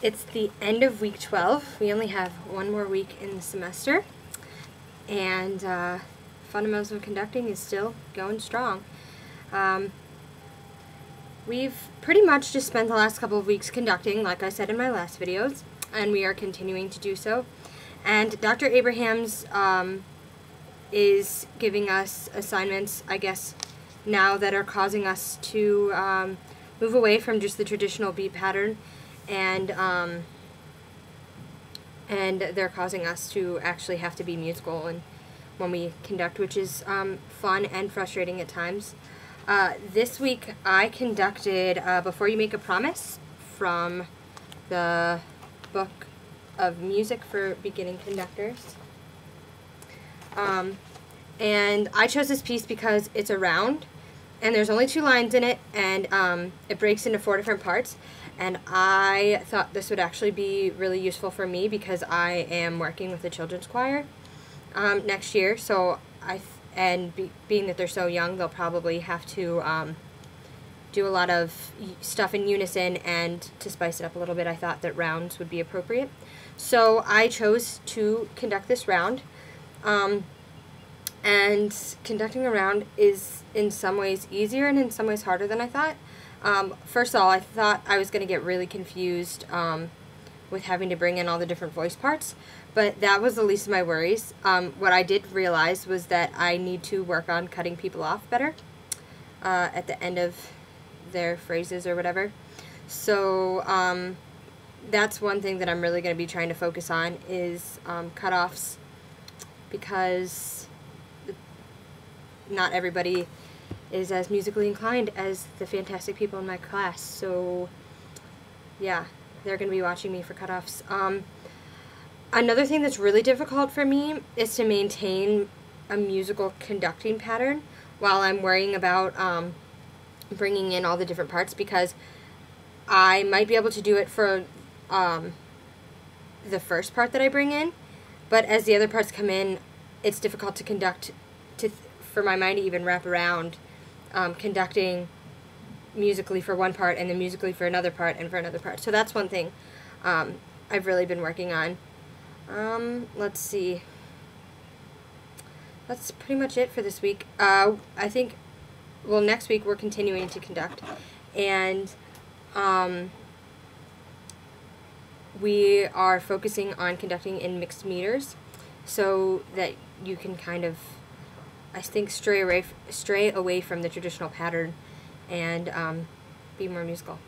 It's the end of week 12. We only have one more week in the semester, and fundamentals of conducting is still going strong. We've pretty much just spent the last couple of weeks conducting, like I said in my last videos, and we are continuing to do so. And Dr. Abrahams is giving us assignments, I guess, now that are causing us to move away from just the traditional beat pattern, and they're causing us to actually have to be musical and when we conduct, which is fun and frustrating at times. This week I conducted Before You Make a Promise from the Book of Music for Beginning Conductors. And I chose this piece because it's a round, and there's only 2 lines in it, and it breaks into 4 different parts. And I thought this would actually be really useful for me because I am working with the children's choir next year. So being that they're so young, they'll probably have to do a lot of stuff in unison, and to spice it up a little bit, I thought that rounds would be appropriate. So I chose to conduct this round. And conducting a round is in some ways easier and in some ways harder than I thought. First of all, I thought I was going to get really confused with having to bring in all the different voice parts, but that was the least of my worries. What I did realize was that I need to work on cutting people off better at the end of their phrases or whatever. So that's one thing that I'm really going to be trying to focus on is cutoffs, because not everybody is as musically inclined as the fantastic people in my class. So yeah, they're going to be watching me for cutoffs. Another thing that's really difficult for me is to maintain a musical conducting pattern while I'm worrying about bringing in all the different parts, because I might be able to do it for the first part that I bring in, but as the other parts come in, it's difficult to conduct, for my mind to even wrap around conducting musically for one part and then musically for another part and for another part. So that's one thing I've really been working on. Let's see. That's pretty much it for this week. I think, well, next week we're continuing to conduct, and we are focusing on conducting in mixed meters so that you can kind of, I think, stray away from the traditional pattern and be more musical.